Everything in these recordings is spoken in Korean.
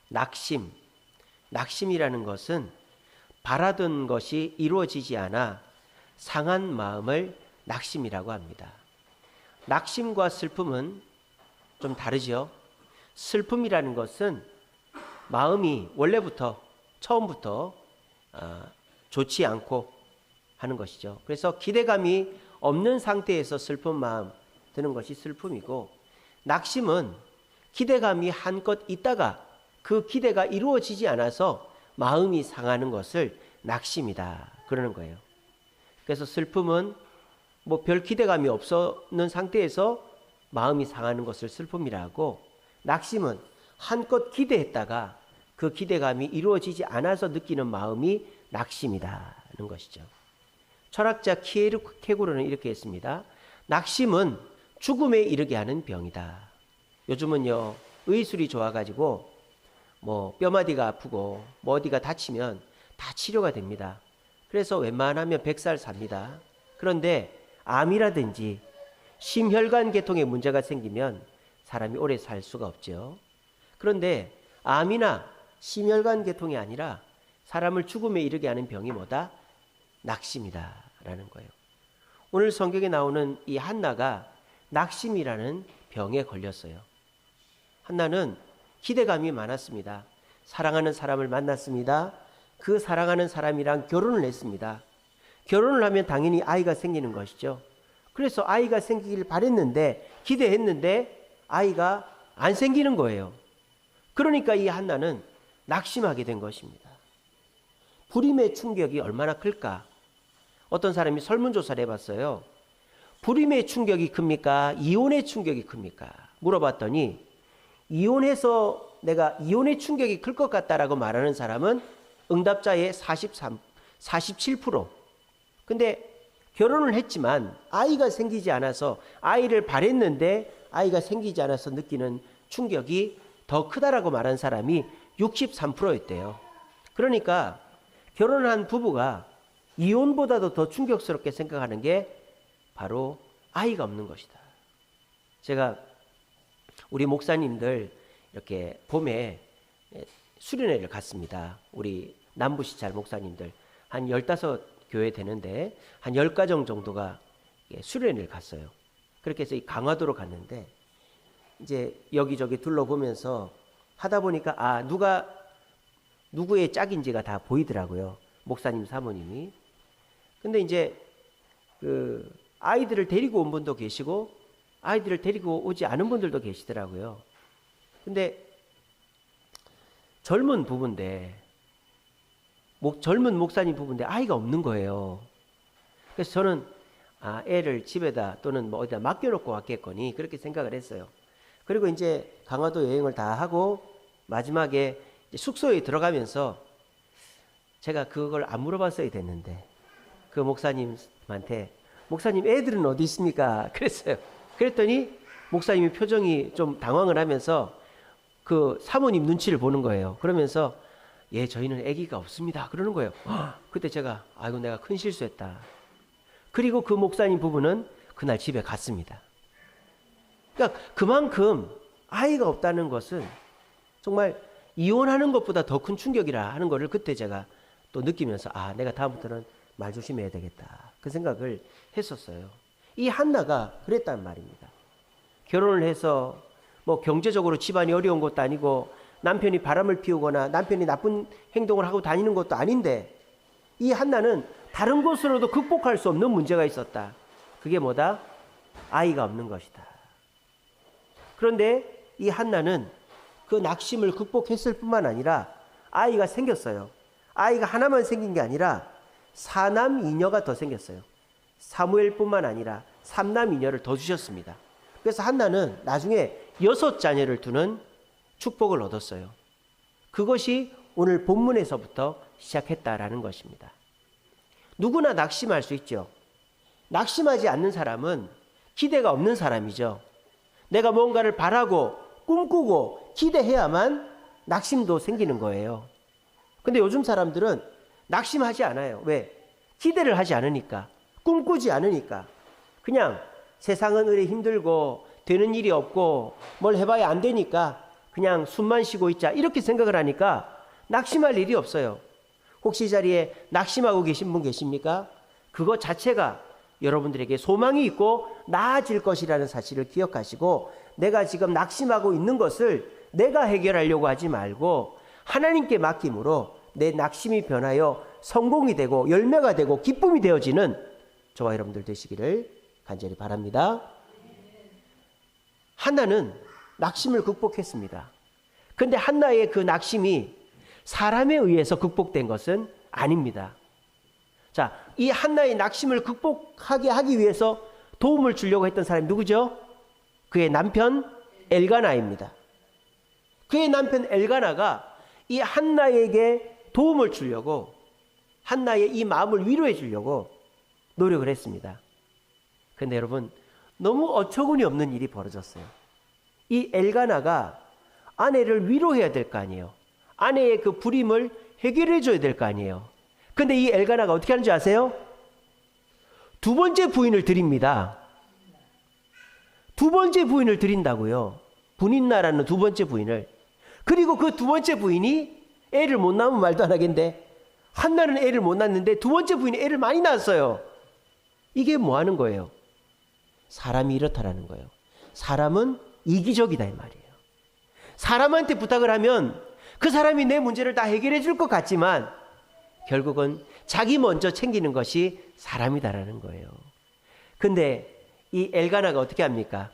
낙심. 낙심이라는 것은 바라던 것이 이루어지지 않아 상한 마음을 낙심이라고 합니다. 낙심과 슬픔은 좀 다르죠. 슬픔이라는 것은 마음이 원래부터 처음부터 좋지 않고 하는 것이죠. 그래서 기대감이 없는 상태에서 슬픈 마음 드는 것이 슬픔이고, 낙심은 기대감이 한껏 있다가 그 기대가 이루어지지 않아서 마음이 상하는 것을 낙심이다 그러는 거예요. 그래서 슬픔은 뭐 별 기대감이 없는 상태에서 마음이 상하는 것을 슬픔이라고, 낙심은 한껏 기대했다가 그 기대감이 이루어지지 않아서 느끼는 마음이 낙심이다는 것이죠. 철학자 키에르케고르는 이렇게 했습니다. 낙심은 죽음에 이르게 하는 병이다. 요즘은요, 의술이 좋아가지고 뭐 뼈마디가 아프고 뭐 어디가 다치면 다 치료가 됩니다. 그래서 웬만하면 100살 삽니다. 그런데 암이라든지 심혈관 계통에 문제가 생기면 사람이 오래 살 수가 없죠. 그런데 암이나 심혈관 계통이 아니라 사람을 죽음에 이르게 하는 병이 뭐다? 낙심이다라는 거예요. 오늘 성경에 나오는 이 한나가 낙심이라는 병에 걸렸어요. 한나는 기대감이 많았습니다. 사랑하는 사람을 만났습니다. 그 사랑하는 사람이랑 결혼을 했습니다. 결혼을 하면 당연히 아이가 생기는 것이죠. 그래서 아이가 생기길 바랬는데, 기대했는데 아이가 안 생기는 거예요. 그러니까 이 한나는 낙심하게 된 것입니다. 불임의 충격이 얼마나 클까? 어떤 사람이 설문조사를 해봤어요. 불임의 충격이 큽니까? 이혼의 충격이 큽니까? 물어봤더니 이혼해서 내가 이혼의 충격이 클 것 같다라고 말하는 사람은 응답자의 47%. 근데 결혼을 했지만 아이가 생기지 않아서, 아이를 바랬는데 아이가 생기지 않아서 느끼는 충격이 더 크다라고 말한 사람이 63%였대요. 그러니까 결혼한 부부가 이혼보다도 더 충격스럽게 생각하는 게 바로 아이가 없는 것이다. 제가 우리 목사님들 이렇게 봄에 수련회를 갔습니다. 우리 남부시찰 목사님들 한 15교회 되는데 한 10가정 정도가 수련회를 갔어요. 그렇게 해서 이 강화도로 갔는데, 이제 여기저기 둘러보면서 하다 보니까 누가 누구의 짝인지가 다 보이더라고요. 목사님 사모님이. 근데 이제 그 아이들을 데리고 온 분도 계시고 아이들을 데리고 오지 않은 분들도 계시더라고요. 근데 젊은 부부인데, 젊은 목사님 부부인데 아이가 없는 거예요. 그래서 저는 애를 집에다 또는 뭐 어디다 맡겨놓고 왔겠거니 그렇게 생각을 했어요. 그리고 이제 강화도 여행을 다 하고 마지막에 이제 숙소에 들어가면서 제가 그걸 안 물어봤어야 됐는데, 그 목사님한테 목사님 애들은 어디 있습니까? 그랬어요. 그랬더니 목사님이 표정이 좀 당황을 하면서 그 사모님 눈치를 보는 거예요. 그러면서 예, 저희는 아기가 없습니다 그러는 거예요. 그때 제가 아이고 내가 큰 실수했다. 그리고 그 목사님 부부는 그날 집에 갔습니다. 그러니까 그만큼 아이가 없다는 것은 정말 이혼하는 것보다 더 큰 충격이라 하는 것을 그때 제가 또 느끼면서 내가 다음부터는 말 조심해야 되겠다 그 생각을 했었어요. 이 한나가 그랬단 말입니다. 결혼을 해서 뭐 경제적으로 집안이 어려운 것도 아니고 남편이 바람을 피우거나 남편이 나쁜 행동을 하고 다니는 것도 아닌데, 이 한나는 다른 것으로도 극복할 수 없는 문제가 있었다. 그게 뭐다? 아이가 없는 것이다. 그런데 이 한나는 그 낙심을 극복했을 뿐만 아니라 아이가 생겼어요. 아이가 하나만 생긴 게 아니라 4남 2녀가 더 생겼어요. 사무엘뿐만 아니라 3남 2녀를 더 주셨습니다. 그래서 한나는 나중에 6자녀를 두는 축복을 얻었어요. 그것이 오늘 본문에서부터 시작했다라는 것입니다. 누구나 낙심할 수 있죠. 낙심하지 않는 사람은 기대가 없는 사람이죠. 내가 뭔가를 바라고 꿈꾸고 기대해야만 낙심도 생기는 거예요. 근데 요즘 사람들은 낙심하지 않아요. 왜? 기대를 하지 않으니까, 꿈꾸지 않으니까. 그냥 세상은 의뢰 힘들고 되는 일이 없고 뭘 해봐야 안 되니까 그냥 숨만 쉬고 있자 이렇게 생각을 하니까 낙심할 일이 없어요. 혹시 이 자리에 낙심하고 계신 분 계십니까? 그거 자체가 여러분들에게 소망이 있고 나아질 것이라는 사실을 기억하시고, 내가 지금 낙심하고 있는 것을 내가 해결하려고 하지 말고 하나님께 맡김으로 내 낙심이 변하여 성공이 되고 열매가 되고 기쁨이 되어지는 저와 여러분들 되시기를 간절히 바랍니다. 한나는 낙심을 극복했습니다. 그런데 한나의 그 낙심이 사람에 의해서 극복된 것은 아닙니다. 자, 이 한나의 낙심을 극복하게 하기 위해서 도움을 주려고 했던 사람이 누구죠? 그의 남편 엘가나입니다. 그의 남편 엘가나가 이 한나에게 도움을 주려고, 한나의 이 마음을 위로해 주려고 노력을 했습니다. 그런데 여러분, 너무 어처구니 없는 일이 벌어졌어요. 이 엘가나가 아내를 위로해야 될 거 아니에요. 아내의 그 불임을 해결해 줘야 될 거 아니에요. 근데 이 엘가나가 어떻게 하는지 아세요? 두 번째 부인을 드립니다. 두 번째 부인을 드린다고요. 분인나라는 두 번째 부인을. 그리고 그 두 번째 부인이 애를 못 낳으면 말도 안 하겠는데, 한나는 애를 못 낳는데 두 번째 부인이 애를 많이 낳았어요. 이게 뭐 하는 거예요? 사람이 이렇다라는 거예요. 사람은 이기적이다 이 말이에요. 사람한테 부탁을 하면 그 사람이 내 문제를 다 해결해 줄 것 같지만 결국은 자기 먼저 챙기는 것이 사람이다라는 거예요. 근데 이 엘가나가 어떻게 합니까?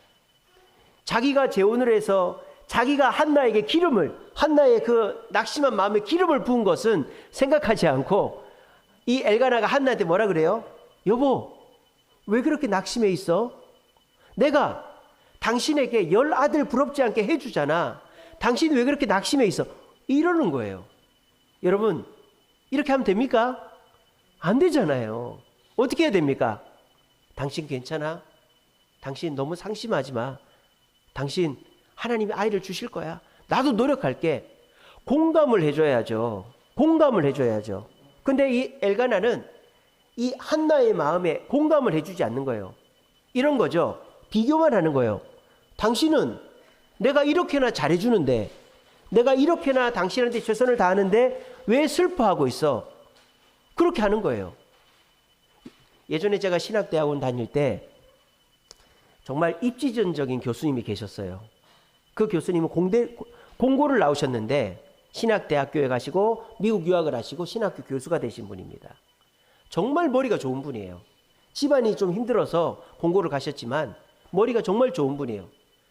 자기가 재혼을 해서 자기가 한나에게 기름을, 한나의 그 낙심한 마음에 기름을 부은 것은 생각하지 않고 이 엘가나가 한나한테 뭐라 그래요? 여보, 왜 그렇게 낙심해 있어? 내가 당신에게 10아들 부럽지 않게 해주잖아. 당신 왜 그렇게 낙심해 있어? 이러는 거예요. 여러분, 이렇게 하면 됩니까? 안 되잖아요. 어떻게 해야 됩니까? 당신 괜찮아? 당신 너무 상심하지 마. 당신 하나님이 아이를 주실 거야. 나도 노력할게. 공감을 해줘야죠. 공감을 해줘야죠. 근데 이 엘가나는 이 한나의 마음에 공감을 해주지 않는 거예요. 이런 거죠. 비교만 하는 거예요. 당신은 내가 이렇게나 잘해주는데, 내가 이렇게나 당신한테 최선을 다하는데 왜 슬퍼하고 있어? 그렇게 하는 거예요. 예전에 제가 신학대학원 다닐 때 정말 입지전적인 교수님이 계셨어요. 그 교수님은 공고를 나오셨는데 신학대학교에 가시고 미국 유학을 하시고 신학교 교수가 되신 분입니다. 정말 머리가 좋은 분이에요. 집안이 좀 힘들어서 공고를 가셨지만 머리가 정말 좋은 분이에요.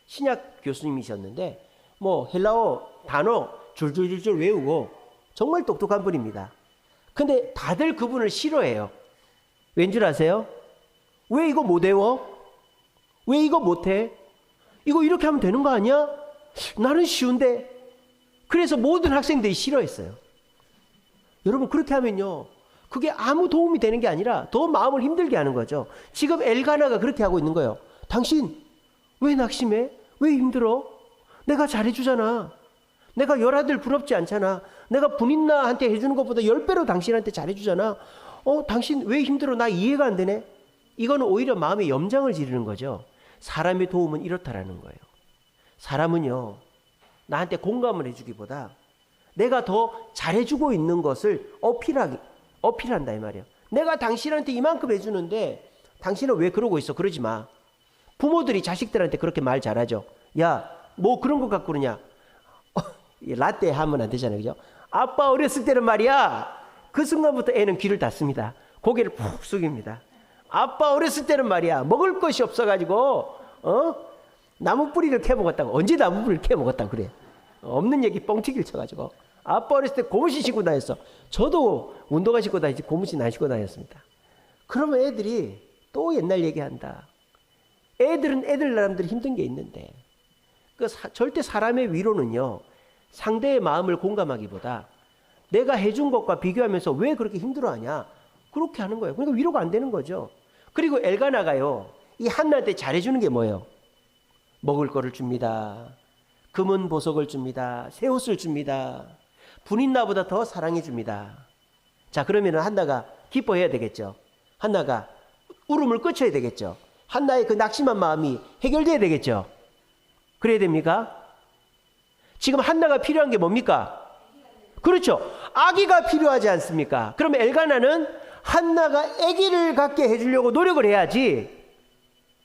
신약 교수님이셨는데 뭐 헬라어 단어 줄줄줄줄 외우고 정말 똑똑한 분입니다. 근데 다들 그분을 싫어해요. 왠 줄 아세요? 왜 이거 못 외워? 왜 이거 못해? 이거 이렇게 하면 되는 거 아니야? 나는 쉬운데. 그래서 모든 학생들이 싫어했어요. 여러분, 그렇게 하면요, 그게 아무 도움이 되는 게 아니라 더 마음을 힘들게 하는 거죠. 지금 엘가나가 그렇게 하고 있는 거예요. 당신 왜 낙심해? 왜 힘들어? 내가 잘해주잖아. 내가 10아들 부럽지 않잖아. 내가 분인나한테 해주는 것보다 10배로 당신한테 잘해주잖아. 당신 왜 힘들어? 나 이해가 안 되네. 이거는 오히려 마음에 염장을 지르는 거죠. 사람의 도움은 이렇다라는 거예요. 사람은요, 나한테 공감을 해주기보다 내가 더 잘해주고 있는 것을 어필한다 이 말이에요. 내가 당신한테 이만큼 해주는데 당신은 왜 그러고 있어? 그러지 마. 부모들이 자식들한테 그렇게 말 잘하죠. 야, 뭐 그런 것 갖고 그러냐? 라떼 하면 안 되잖아요. 그죠? 아빠 어렸을 때는 말이야. 그 순간부터 애는 귀를 닫습니다. 고개를 푹 숙입니다. 아빠 어렸을 때는 말이야. 먹을 것이 없어가지고 나무 뿌리를 캐 먹었다고. 언제 나무 뿌리를 캐 먹었다고 그래. 없는 얘기 뻥튀기를 쳐가지고. 아빠 어렸을 때 고무신 신고 다녔어. 저도 운동화 신고 다니지 고무신 안 신고 다녔습니다. 그러면 애들이 또 옛날 얘기한다. 애들은 애들 나름대로 힘든 게 있는데 절대 사람의 위로는요, 상대의 마음을 공감하기보다 내가 해준 것과 비교하면서 왜 그렇게 힘들어하냐, 그렇게 하는 거예요. 그러니까 위로가 안 되는 거죠. 그리고 엘가나가요, 이 한나한테 잘해주는 게 뭐예요? 먹을 거를 줍니다. 금은 보석을 줍니다. 새 옷을 줍니다. 분인나보다 더 사랑해 줍니다. 자, 그러면 한나가 기뻐해야 되겠죠. 한나가 울음을 끊쳐야 되겠죠. 한나의 그 낙심한 마음이 해결돼야 되겠죠. 그래야 됩니까? 지금 한나가 필요한 게 뭡니까? 그렇죠. 아기가 필요하지 않습니까? 그러면 엘가나는 한나가 아기를 갖게 해주려고 노력을 해야지,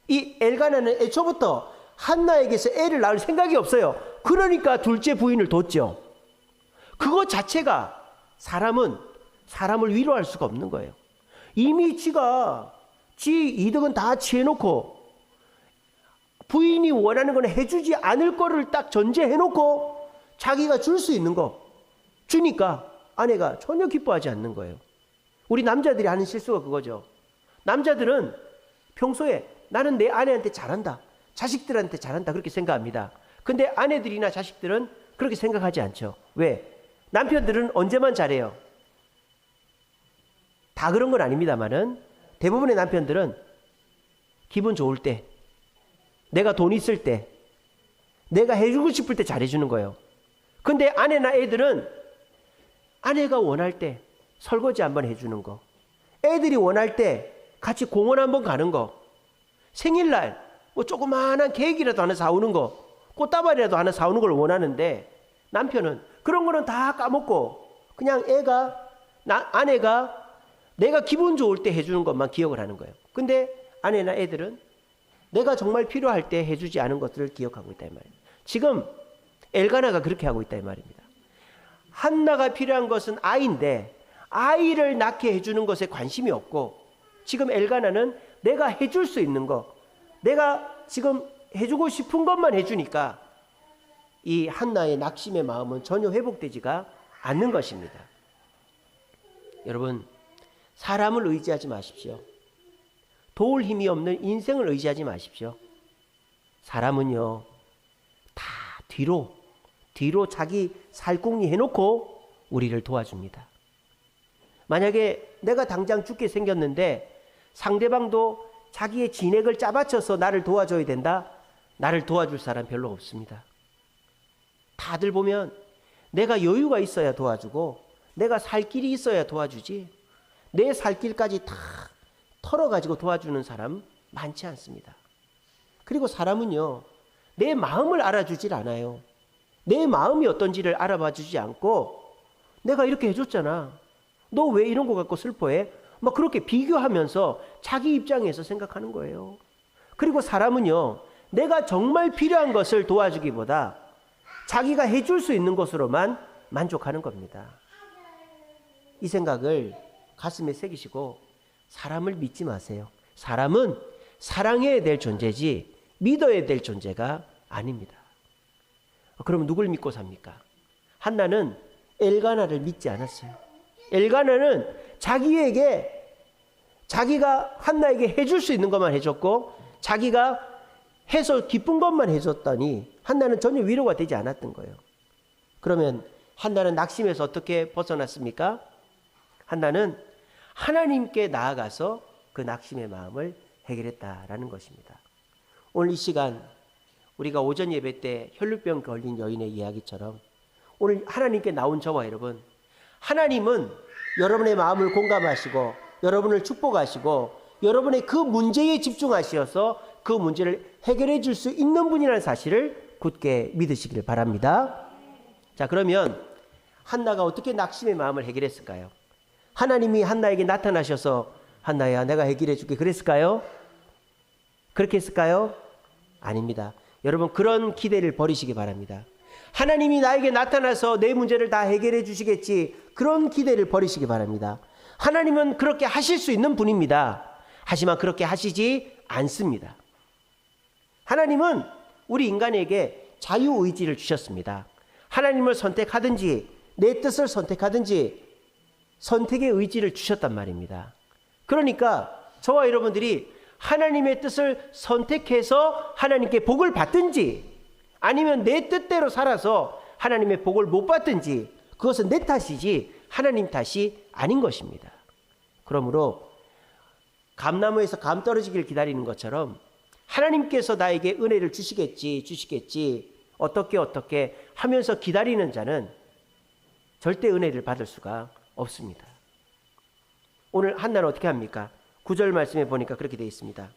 이 엘가나는 애초부터 한나에게서 애를 낳을 생각이 없어요. 그러니까 둘째 부인을 뒀죠. 그거 자체가 사람을 위로할 수가 없는 거예요. 이미 지가 지 이득은 다 취해놓고 부인이 원하는 건 해주지 않을 거를 딱 전제해놓고 자기가 줄 수 있는 거 주니까 아내가 전혀 기뻐하지 않는 거예요. 우리 남자들이 하는 실수가 그거죠. 남자들은 평소에 나는 내 아내한테 잘한다, 자식들한테 잘한다, 그렇게 생각합니다. 근데 아내들이나 자식들은 그렇게 생각하지 않죠. 왜? 남편들은 언제만 잘해요? 다 그런 건 아닙니다만은 대부분의 남편들은 기분 좋을 때, 내가 돈 있을 때, 내가 해주고 싶을 때 잘해주는 거예요. 근데 아내나 애들은 아내가 원할 때 설거지 한번 해주는 거, 애들이 원할 때 같이 공원 한번 가는 거, 생일날 뭐 조그마한 케이크라도 하나 사오는 거, 꽃다발이라도 하나 사오는 걸 원하는데 남편은 그런 거는 다 까먹고 그냥 아내가 내가 기분 좋을 때 해주는 것만 기억을 하는 거예요. 근데 아내나 애들은 내가 정말 필요할 때 해주지 않은 것들을 기억하고 있다 이 말이에요. 지금 엘가나가 그렇게 하고 있다 이 말입니다. 한나가 필요한 것은 아이인데 아이를 낳게 해주는 것에 관심이 없고, 지금 엘가나는 내가 해줄 수 있는 거, 내가 지금 해주고 싶은 것만 해주니까 이 한나의 낙심의 마음은 전혀 회복되지가 않는 것입니다. 여러분, 사람을 의지하지 마십시오. 도울 힘이 없는 인생을 의지하지 마십시오. 사람은요, 다 뒤로 자기 살궁리 해놓고 우리를 도와줍니다. 만약에 내가 당장 죽게 생겼는데 상대방도 자기의 진액을 짜바쳐서 나를 도와줘야 된다? 나를 도와줄 사람 별로 없습니다. 다들 보면 내가 여유가 있어야 도와주고 내가 살 길이 있어야 도와주지, 내 살 길까지 다 털어가지고 도와주는 사람 많지 않습니다. 그리고 사람은요, 내 마음을 알아주질 않아요. 내 마음이 어떤지를 알아봐 주지 않고 내가 이렇게 해줬잖아, 너 왜 이런 거 갖고 슬퍼해? 막 그렇게 비교하면서 자기 입장에서 생각하는 거예요. 그리고 사람은요, 내가 정말 필요한 것을 도와주기보다 자기가 해줄 수 있는 것으로만 만족하는 겁니다. 이 생각을 가슴에 새기시고 사람을 믿지 마세요. 사람은 사랑해야 될 존재지 믿어야 될 존재가 아닙니다. 그럼 누굴 믿고 삽니까? 한나는 엘가나를 믿지 않았어요. 엘가나는 자기가 한나에게 해줄 수 있는 것만 해줬고 자기가 해서 기쁜 것만 해줬더니 한나는 전혀 위로가 되지 않았던 거예요. 그러면 한나는 낙심에서 어떻게 벗어났습니까? 한나는 하나님께 나아가서 그 낙심의 마음을 해결했다라는 것입니다. 오늘 이 시간 우리가 오전 예배 때 혈루병 걸린 여인의 이야기처럼 오늘 하나님께 나온 저와 여러분, 하나님은 여러분의 마음을 공감하시고 여러분을 축복하시고 여러분의 그 문제에 집중하셔서 그 문제를 해결해 줄 수 있는 분이라는 사실을 굳게 믿으시길 바랍니다. 자, 그러면 한나가 어떻게 낙심의 마음을 해결했을까요? 하나님이 한나에게 나타나셔서 한나야 내가 해결해 줄게 그랬을까요? 그렇게 했을까요? 아닙니다. 여러분, 그런 기대를 버리시기 바랍니다. 하나님이 나에게 나타나서 내 문제를 다 해결해 주시겠지, 그런 기대를 버리시기 바랍니다. 하나님은 그렇게 하실 수 있는 분입니다. 하지만 그렇게 하시지 않습니다. 하나님은 우리 인간에게 자유의지를 주셨습니다. 하나님을 선택하든지 내 뜻을 선택하든지 선택의 의지를 주셨단 말입니다. 그러니까 저와 여러분들이 하나님의 뜻을 선택해서 하나님께 복을 받든지 아니면 내 뜻대로 살아서 하나님의 복을 못 받든지 그것은 내 탓이지 하나님 탓이 아닌 것입니다. 그러므로 감나무에서 감 떨어지기를 기다리는 것처럼 하나님께서 나에게 은혜를 주시겠지 어떻게 하면서 기다리는 자는 절대 은혜를 받을 수가 없습니다. 오늘 한나는 어떻게 합니까? 9절 말씀에 보니까 그렇게 되어 있습니다.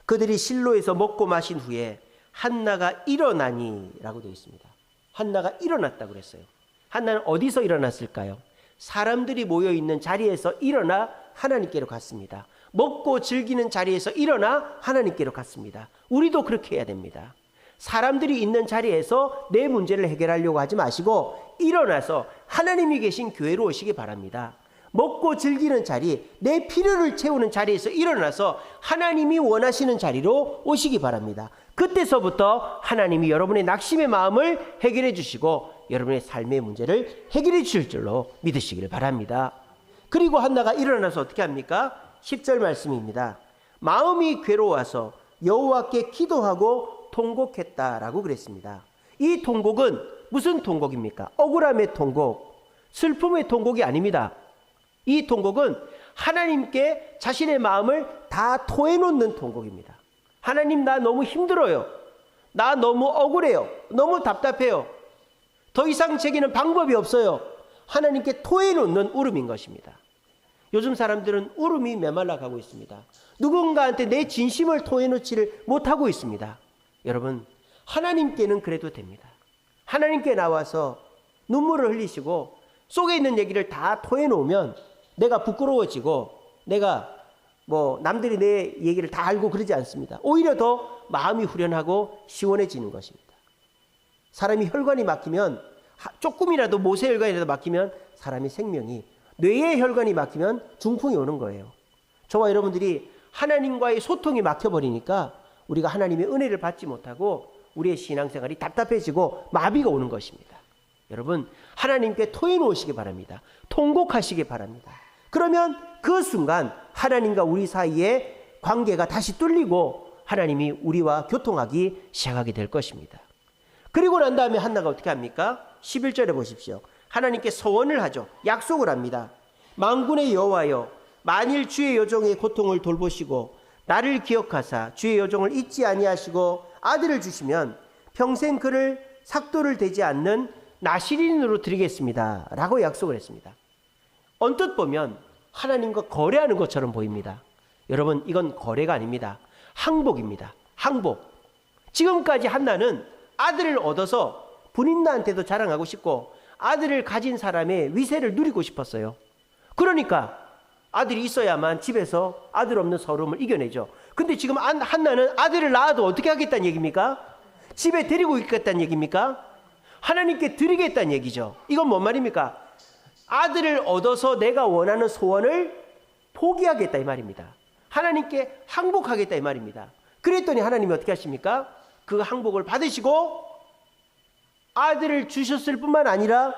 그들이 실로에서 먹고 마신 후에 한나가 일어나니 라고 되어 있습니다. 한나가 일어났다고 그랬어요. 한나는 어디서 일어났을까요? 사람들이 모여있는 자리에서 일어나 하나님께로 갔습니다. 먹고 즐기는 자리에서 일어나 하나님께로 갔습니다. 우리도 그렇게 해야 됩니다. 사람들이 있는 자리에서 내 문제를 해결하려고 하지 마시고 일어나서 하나님이 계신 교회로 오시기 바랍니다. 먹고 즐기는 자리, 내 필요를 채우는 자리에서 일어나서 하나님이 원하시는 자리로 오시기 바랍니다. 그때서부터 하나님이 여러분의 낙심의 마음을 해결해 주시고 여러분의 삶의 문제를 해결해 주실 줄로 믿으시기를 바랍니다. 그리고 한나가 일어나서 어떻게 합니까? 10절 말씀입니다. 마음이 괴로워서 여호와께 기도하고 통곡했다라고 그랬습니다. 이 통곡은 무슨 통곡입니까? 억울함의 통곡, 슬픔의 통곡이 아닙니다. 이 통곡은 하나님께 자신의 마음을 다 토해놓는 통곡입니다. 하나님, 나 너무 힘들어요. 나 너무 억울해요. 너무 답답해요. 더 이상 제게는 방법이 없어요. 하나님께 토해놓는 울음인 것입니다. 요즘 사람들은 울음이 메말라 가고 있습니다. 누군가한테 내 진심을 토해놓지를 못하고 있습니다. 여러분, 하나님께는 그래도 됩니다. 하나님께 나와서 눈물을 흘리시고 속에 있는 얘기를 다 토해놓으면 내가 부끄러워지고 내가 남들이 내 얘기를 다 알고 그러지 않습니다. 오히려 더 마음이 후련하고 시원해지는 것입니다. 사람이 혈관이 막히면, 조금이라도 모세혈관이라도 막히면 사람의 생명이, 뇌의 혈관이 막히면 중풍이 오는 거예요. 저와 여러분들이 하나님과의 소통이 막혀버리니까 우리가 하나님의 은혜를 받지 못하고 우리의 신앙생활이 답답해지고 마비가 오는 것입니다. 여러분, 하나님께 토해놓으시기 바랍니다. 통곡하시기 바랍니다. 그러면 그 순간 하나님과 우리 사이의 관계가 다시 뚫리고 하나님이 우리와 교통하기 시작하게 될 것입니다. 그리고 난 다음에 한나가 어떻게 합니까? 11절에 보십시오. 하나님께 서원을 하죠. 약속을 합니다. 만군의 여호와여, 만일 주의 여종의 고통을 돌보시고 나를 기억하사 주의 여종을 잊지 아니하시고 아들을 주시면 평생 그를 삭도를 대지 않는 나실인으로 드리겠습니다 라고 약속을 했습니다. 언뜻 보면 하나님과 거래하는 것처럼 보입니다. 여러분, 이건 거래가 아닙니다. 항복입니다. 항복. 지금까지 한나는 아들을 얻어서 분인나한테도 자랑하고 싶고 아들을 가진 사람의 위세를 누리고 싶었어요. 그러니까 아들이 있어야만 집에서 아들 없는 서러움을 이겨내죠. 근데 지금 한나는 아들을 낳아도 어떻게 하겠다는 얘기입니까? 집에 데리고 있겠다는 얘기입니까? 하나님께 드리겠다는 얘기죠. 이건 뭔 말입니까? 아들을 얻어서 내가 원하는 소원을 포기하겠다 이 말입니다. 하나님께 항복하겠다 이 말입니다. 그랬더니 하나님이 어떻게 하십니까? 그 항복을 받으시고 아들을 주셨을 뿐만 아니라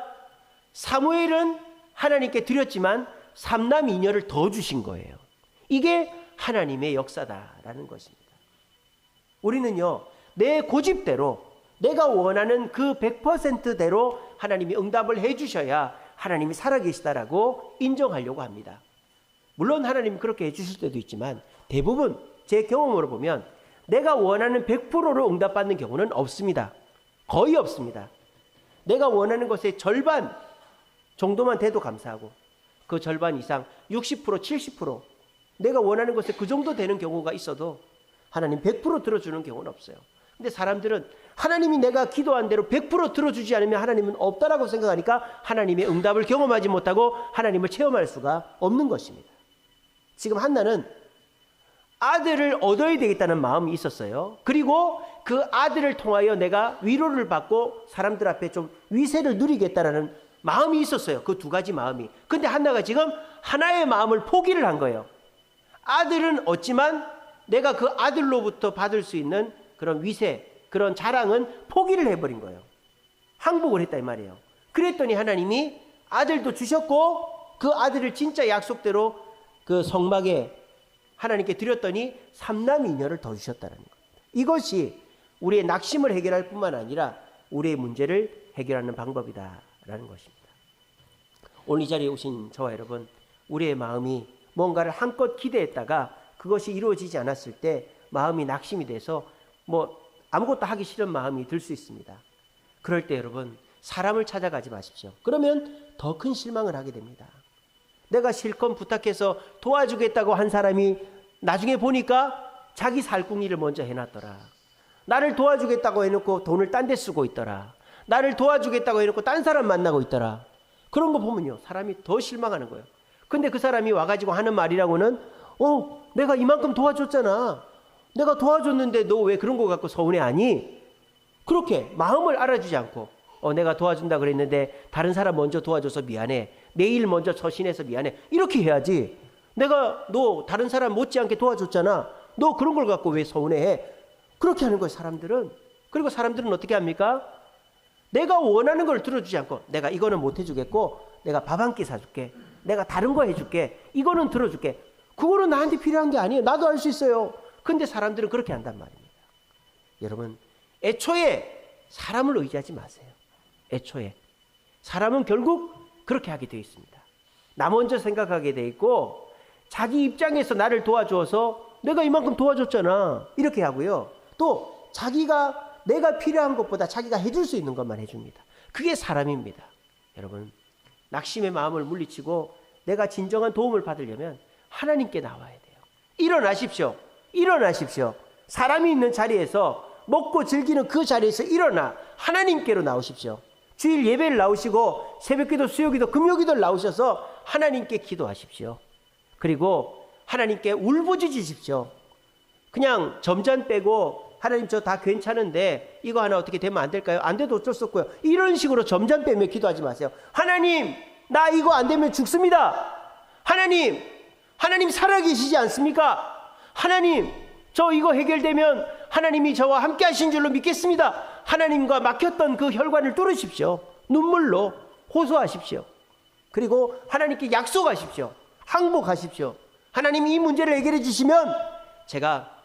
사무엘은 하나님께 드렸지만 삼남 이녀를 더 주신 거예요. 이게 하나님의 역사다라는 것입니다. 우리는요, 내 고집대로 내가 원하는 그 100%대로 하나님이 응답을 해주셔야 하나님이 살아계시다라고 인정하려고 합니다. 물론 하나님이 그렇게 해주실 때도 있지만 대부분 제 경험으로 보면 내가 원하는 100%로 응답받는 경우는 없습니다. 거의 없습니다. 내가 원하는 것의 절반 정도만 돼도 감사하고 그 절반 이상 60%, 70% 내가 원하는 것에 그 정도 되는 경우가 있어도 하나님 100% 들어주는 경우는 없어요. 근데 사람들은 하나님이 내가 기도한 대로 100% 들어주지 않으면 하나님은 없다라고 생각하니까 하나님의 응답을 경험하지 못하고 하나님을 체험할 수가 없는 것입니다. 지금 한나는 아들을 얻어야 되겠다는 마음이 있었어요. 그리고 그 아들을 통하여 내가 위로를 받고 사람들 앞에 좀 위세를 누리겠다라는 마음이 있었어요. 그 두 가지 마음이. 근데 한나가 지금 하나의 마음을 포기를 한 거예요. 아들은 얻지만 내가 그 아들로부터 받을 수 있는 그런 위세, 그런 자랑은 포기를 해버린 거예요. 항복을 했다 이 말이에요. 그랬더니 하나님이 아들도 주셨고 그 아들을 진짜 약속대로 그 성막에 하나님께 드렸더니 삼남 이녀를 더 주셨다는 겁니다. 이것이 우리의 낙심을 해결할 뿐만 아니라 우리의 문제를 해결하는 방법이다라는 것입니다. 오늘 이 자리에 오신 저와 여러분, 우리의 마음이 뭔가를 한껏 기대했다가 그것이 이루어지지 않았을 때 마음이 낙심이 돼서 아무것도 하기 싫은 마음이 들 수 있습니다. 그럴 때 여러분, 사람을 찾아가지 마십시오. 그러면 더 큰 실망을 하게 됩니다. 내가 실컷 부탁해서 도와주겠다고 한 사람이 나중에 보니까 자기 살궁리를 먼저 해놨더라. 나를 도와주겠다고 해놓고 돈을 딴 데 쓰고 있더라. 나를 도와주겠다고 해놓고 딴 사람 만나고 있더라. 그런 거 보면요, 사람이 더 실망하는 거예요. 근데 그 사람이 와가지고 하는 말이라고는 내가 이만큼 도와줬잖아. 내가 도와줬는데 너 왜 그런 거 갖고 서운해하니? 그렇게 마음을 알아주지 않고 내가 도와준다 그랬는데 다른 사람 먼저 도와줘서 미안해. 내일 먼저 처신해서 미안해. 이렇게 해야지. 내가 너 다른 사람 못지않게 도와줬잖아. 너 그런 걸 갖고 왜 서운해해? 그렇게 하는 거예요, 사람들은. 그리고 사람들은 어떻게 합니까? 내가 원하는 걸 들어주지 않고 내가 이거는 못 해주겠고 내가 밥 한 끼 사줄게. 내가 다른 거 해줄게. 이거는 들어줄게. 그거는 나한테 필요한 게 아니에요. 나도 할 수 있어요. 근데 사람들은 그렇게 한단 말입니다. 여러분, 애초에 사람을 의지하지 마세요. 애초에. 사람은 결국 그렇게 하게 되어 있습니다. 나 먼저 생각하게 되어 있고 자기 입장에서 나를 도와주어서 내가 이만큼 도와줬잖아. 이렇게 하고요. 또 자기가 내가 필요한 것보다 자기가 해줄 수 있는 것만 해줍니다. 그게 사람입니다. 여러분, 낙심의 마음을 물리치고 내가 진정한 도움을 받으려면 하나님께 나와야 돼요. 일어나십시오. 일어나십시오. 사람이 있는 자리에서 먹고 즐기는 그 자리에서 일어나 하나님께로 나오십시오. 주일 예배를 나오시고 새벽기도, 수요기도, 금요기도를 나오셔서 하나님께 기도하십시오. 그리고 하나님께 울부짖으십시오. 그냥 점잔 빼고 하나님 저 다 괜찮은데 이거 하나 어떻게 되면 안 될까요? 안 돼도 어쩔 수 없고요. 이런 식으로 점잔 빼며 기도하지 마세요. 하나님, 나 이거 안 되면 죽습니다. 하나님 살아계시지 않습니까? 하나님, 저 이거 해결되면 하나님이 저와 함께 하신 줄로 믿겠습니다. 하나님과 막혔던 그 혈관을 뚫으십시오. 눈물로 호소하십시오. 그리고 하나님께 약속하십시오. 항복하십시오. 하나님 이 문제를 해결해 주시면 제가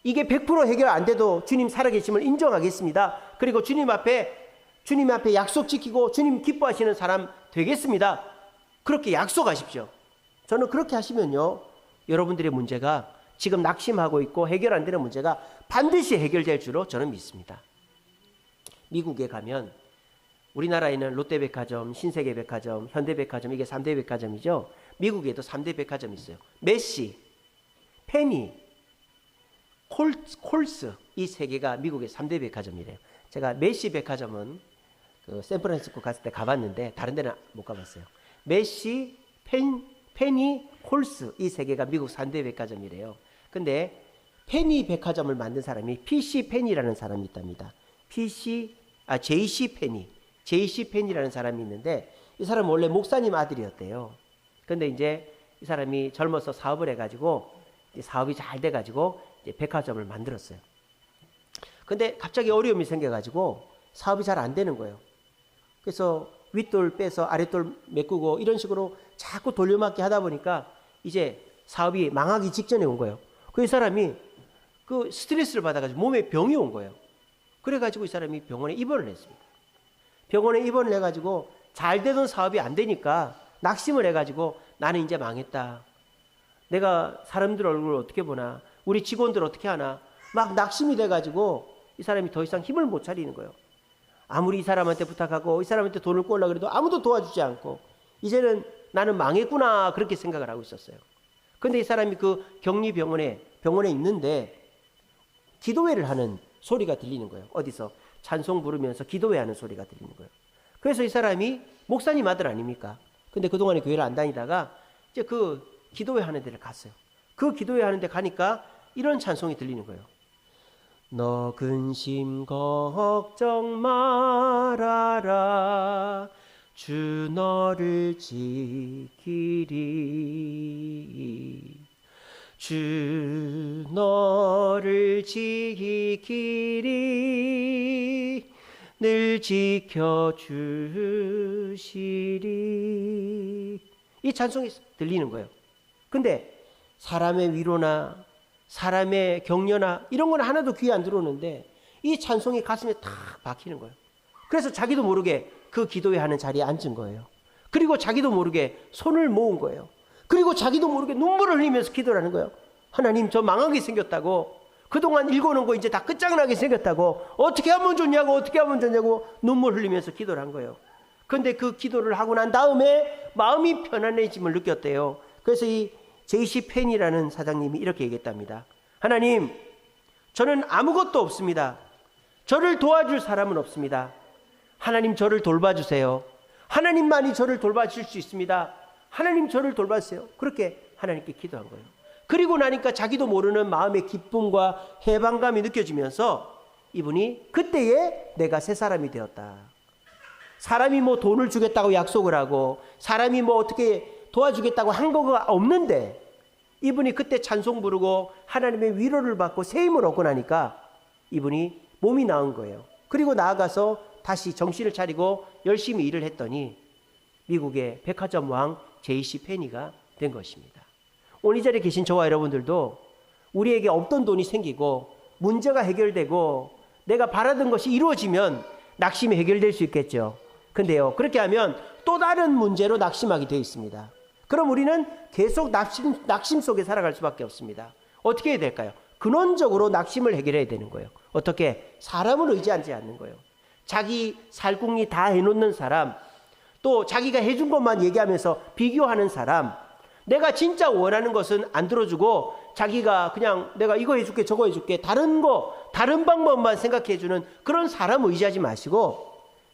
이게 100% 해결 안 돼도 주님 살아계심을 인정하겠습니다. 그리고 주님 앞에 약속 지키고 주님 기뻐하시는 사람 되겠습니다. 그렇게 약속하십시오. 저는 그렇게 하시면요, 여러분들의 문제가 지금 낙심하고 있고 해결 안 되는 문제가 반드시 해결될 줄로 저는 믿습니다. 미국에 가면 우리나라에는 롯데백화점, 신세계백화점, 현대백화점, 이게 3대 백화점이죠. 미국에도 3대 백화점이 있어요. 메시, 페니, 콜스, 이 세 개가 미국의 3대 백화점이래요. 제가 메시 백화점은 그 샌프란시스코 갔을 때 가봤는데 다른 데는 못 가봤어요. 메시, 페니, 콜스, 이 세 개가 미국 3대 백화점이래요. 근데 페니 백화점을 만든 사람이 PC 페니라는 사람이 있답니다. JC 페니라는 사람이 있는데 이 사람은 원래 목사님 아들이었대요. 근데 이제 이 사람이 젊어서 사업을 해가지고 사업이 잘 돼가지고 이제 백화점을 만들었어요. 근데 갑자기 어려움이 생겨가지고 사업이 잘 안 되는 거예요. 그래서 윗돌 빼서 아랫돌 메꾸고 이런 식으로 자꾸 돌려막기 하다 보니까 이제 사업이 망하기 직전에 온 거예요. 그 사람이 그 스트레스를 받아가지고 몸에 병이 온 거예요. 그래가지고 이 사람이 병원에 입원을 했습니다. 병원에 입원을 해가지고 잘 되던 사업이 안 되니까 낙심을 해가지고 나는 이제 망했다. 내가 사람들 얼굴을 어떻게 보나, 우리 직원들 어떻게 하나, 막 낙심이 돼가지고 이 사람이 더 이상 힘을 못 차리는 거예요. 아무리 이 사람한테 부탁하고 이 사람한테 돈을 꿔려고 해도 아무도 도와주지 않고 이제는 나는 망했구나, 그렇게 생각을 하고 있었어요. 근데 이 사람이 그 격리병원에 있는데 기도회를 하는 소리가 들리는 거예요. 어디서 찬송 부르면서 기도회 하는 소리가 들리는 거예요. 그래서 이 사람이 목사님 아들 아닙니까? 근데 그동안에 교회를 안 다니다가 이제 그 기도회 하는 데를 갔어요. 그 기도회 하는 데 가니까 이런 찬송이 들리는 거예요. 너 근심 걱정 말아라, 주 너를 지키리. 주 너를 지키리, 늘 지켜주시리. 이 찬송이 들리는 거예요. 근데 사람의 위로나 사람의 격려나 이런 건 하나도 귀에 안 들어오는데 이 찬송이 가슴에 탁 박히는 거예요. 그래서 자기도 모르게 그 기도회 하는 자리에 앉은 거예요. 그리고 자기도 모르게 손을 모은 거예요. 그리고 자기도 모르게 눈물을 흘리면서 기도를 하는 거예요. 하나님, 저 망하게 생겼다고, 그동안 읽어놓은 거 이제 다 끝장나게 생겼다고, 어떻게 하면 좋냐고 눈물 흘리면서 기도를 한 거예요. 그런데 그 기도를 하고 난 다음에 마음이 편안해짐을 느꼈대요. 그래서 이 JC 펜이라는 사장님이 이렇게 얘기했답니다. 하나님, 저는 아무것도 없습니다. 저를 도와줄 사람은 없습니다. 하나님 저를 돌봐주세요. 하나님만이 저를 돌봐주실 수 있습니다. 하나님 저를 돌봐주세요. 그렇게 하나님께 기도한 거예요. 그리고 나니까 자기도 모르는 마음의 기쁨과 해방감이 느껴지면서 이분이 그때에 내가 새 사람이 되었다. 사람이 뭐 돈을 주겠다고 약속을 하고 사람이 뭐 어떻게 도와주겠다고 한 거가 없는데 이분이 그때 찬송 부르고 하나님의 위로를 받고 새 힘을 얻고 나니까 이분이 몸이 나은 거예요. 그리고 나아가서 다시 정신을 차리고 열심히 일을 했더니 미국의 백화점 왕 J.C. 페니가 된 것입니다. 오늘 이 자리에 계신 저와 여러분들도 우리에게 없던 돈이 생기고 문제가 해결되고 내가 바라던 것이 이루어지면 낙심이 해결될 수 있겠죠. 근데요, 그렇게 하면 또 다른 문제로 낙심하게 되어 있습니다. 그럼 우리는 계속 낙심 속에 살아갈 수밖에 없습니다. 어떻게 해야 될까요? 근원적으로 낙심을 해결해야 되는 거예요. 어떻게? 사람을 의지하지 않는 거예요. 자기 살궁리 다 해놓는 사람, 또 자기가 해준 것만 얘기하면서 비교하는 사람, 내가 진짜 원하는 것은 안 들어주고 자기가 그냥 내가 이거 해줄게 저거 해줄게 다른 방법만 생각해주는 그런 사람 의지하지 마시고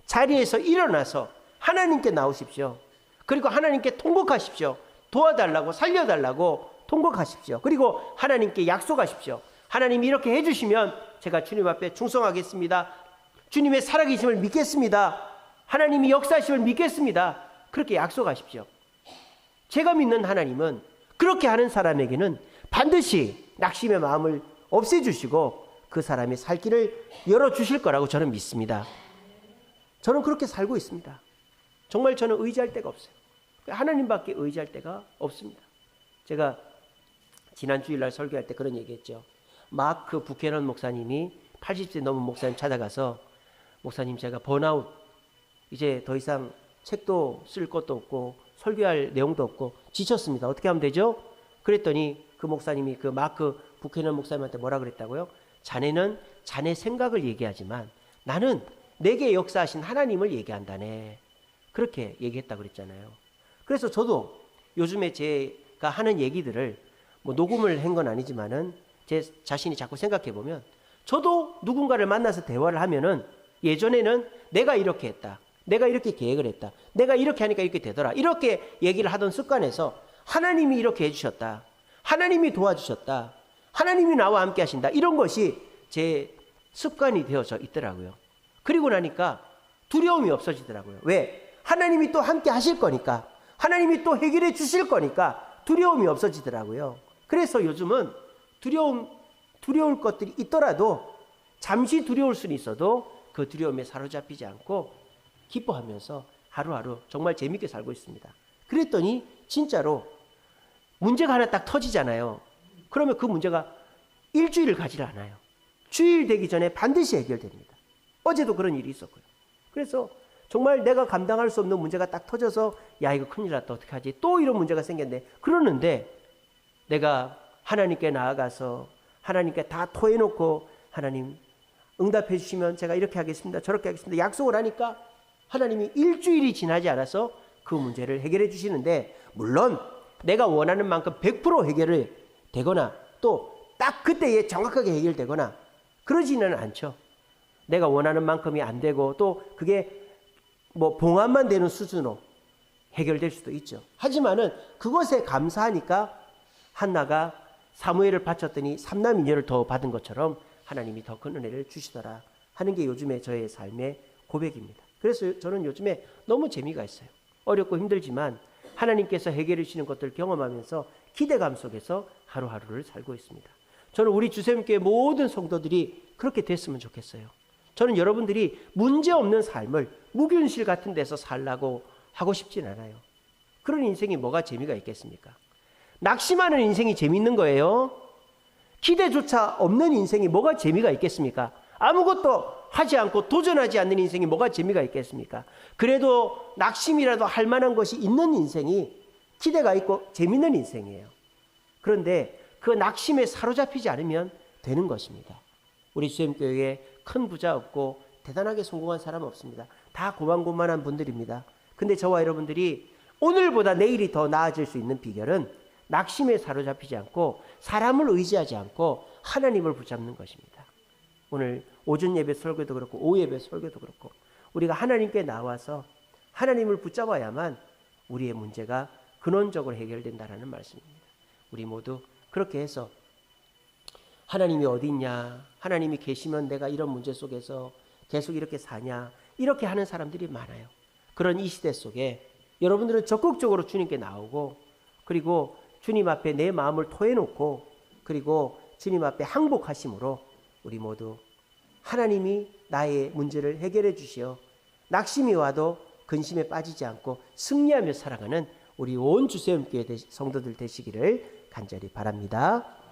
자리에서 일어나서 하나님께 나오십시오. 그리고 하나님께 통곡하십시오. 도와달라고 살려달라고 통곡하십시오. 그리고 하나님께 약속하십시오. 하나님이 이렇게 해주시면 제가 주님 앞에 충성하겠습니다. 주님의 살아계심을 믿겠습니다. 하나님이 역사하심을 믿겠습니다. 그렇게 약속하십시오. 제가 믿는 하나님은 그렇게 하는 사람에게는 반드시 낙심의 마음을 없애주시고 그 사람의 살 길을 열어주실 거라고 저는 믿습니다. 저는 그렇게 살고 있습니다. 정말 저는 의지할 데가 없어요. 하나님밖에 의지할 데가 없습니다. 제가 지난 주일날 설교할 때 그런 얘기했죠. 마크 부캐넌 목사님이 80세 넘은 목사님 찾아가서 목사님 제가 번아웃, 이제 더 이상 책도 쓸 것도 없고 설교할 내용도 없고 지쳤습니다. 어떻게 하면 되죠? 그랬더니 그 목사님이 그 마크 부캐넌 목사님한테 뭐라 그랬다고요? 자네는 자네 생각을 얘기하지만 나는 내게 역사하신 하나님을 얘기한다네. 그렇게 얘기했다고 그랬잖아요. 그래서 저도 요즘에 제가 하는 얘기들을 뭐 녹음을 한 건 아니지만은 제 자신이 자꾸 생각해 보면 저도 누군가를 만나서 대화를 하면은 예전에는 내가 이렇게 했다. 내가 이렇게 계획을 했다. 내가 이렇게 하니까 이렇게 되더라. 이렇게 얘기를 하던 습관에서 하나님이 이렇게 해주셨다. 하나님이 도와주셨다. 하나님이 나와 함께 하신다. 이런 것이 제 습관이 되어져 있더라고요. 그리고 나니까 두려움이 없어지더라고요. 왜? 하나님이 또 함께 하실 거니까. 하나님이 또 해결해 주실 거니까 두려움이 없어지더라고요. 그래서 요즘은 두려울 것들이 있더라도 잠시 두려울 수는 있어도 그 두려움에 사로잡히지 않고 기뻐하면서 하루하루 정말 재밌게 살고 있습니다. 그랬더니 진짜로 문제가 하나 딱 터지잖아요. 그러면 그 문제가 일주일을 가지 않아요. 주일 되기 전에 반드시 해결됩니다. 어제도 그런 일이 있었고요. 그래서 정말 내가 감당할 수 없는 문제가 딱 터져서 야 이거 큰일 났다 어떡하지 또 이런 문제가 생겼네. 그러는데 내가 하나님께 나아가서 하나님께 다 토해놓고 하나님 응답해 주시면 제가 이렇게 하겠습니다. 저렇게 하겠습니다. 약속을 하니까 하나님이 일주일이 지나지 않아서 그 문제를 해결해 주시는데 물론 내가 원하는 만큼 100% 해결이 되거나 또 딱 그때에 정확하게 해결되거나 그러지는 않죠. 내가 원하는 만큼이 안 되고 또 그게 뭐 봉합만 되는 수준으로 해결될 수도 있죠. 하지만은 그것에 감사하니까 한나가 사무엘을 바쳤더니 삼남이녀를 더 받은 것처럼 하나님이 더 큰 은혜를 주시더라 하는 게 요즘에 저의 삶의 고백입니다. 그래서 저는 요즘에 너무 재미가 있어요. 어렵고 힘들지만 하나님께서 해결해 주시는 것들을 경험하면서 기대감 속에서 하루하루를 살고 있습니다. 저는 우리 주샘교회 모든 성도들이 그렇게 됐으면 좋겠어요. 저는 여러분들이 문제없는 삶을 무균실 같은 데서 살라고 하고 싶진 않아요. 그런 인생이 뭐가 재미가 있겠습니까? 낙심하는 인생이 재미있는 거예요. 기대조차 없는 인생이 뭐가 재미가 있겠습니까? 아무것도 하지 않고 도전하지 않는 인생이 뭐가 재미가 있겠습니까? 그래도 낙심이라도 할 만한 것이 있는 인생이 기대가 있고 재미있는 인생이에요. 그런데 그 낙심에 사로잡히지 않으면 되는 것입니다. 우리 주샘교회에 큰 부자 없고 대단하게 성공한 사람 없습니다. 다 고만고만한 분들입니다. 근데 저와 여러분들이 오늘보다 내일이 더 나아질 수 있는 비결은 낙심에 사로잡히지 않고 사람을 의지하지 않고 하나님을 붙잡는 것입니다. 오늘 오전 예배 설교도 그렇고 오후 예배 설교도 그렇고 우리가 하나님께 나와서 하나님을 붙잡아야만 우리의 문제가 근원적으로 해결된다라는 말씀입니다. 우리 모두 그렇게 해서 하나님이 어디 있냐, 하나님이 계시면 내가 이런 문제 속에서 계속 이렇게 사냐, 이렇게 하는 사람들이 많아요. 그런 이 시대 속에 여러분들은 적극적으로 주님께 나오고, 그리고 주님 앞에 내 마음을 토해놓고, 그리고 주님 앞에 항복하심으로 우리 모두 하나님이 나의 문제를 해결해 주시어 낙심이 와도 근심에 빠지지 않고 승리하며 살아가는 우리 온 주세움교회 성도들 되시기를 간절히 바랍니다.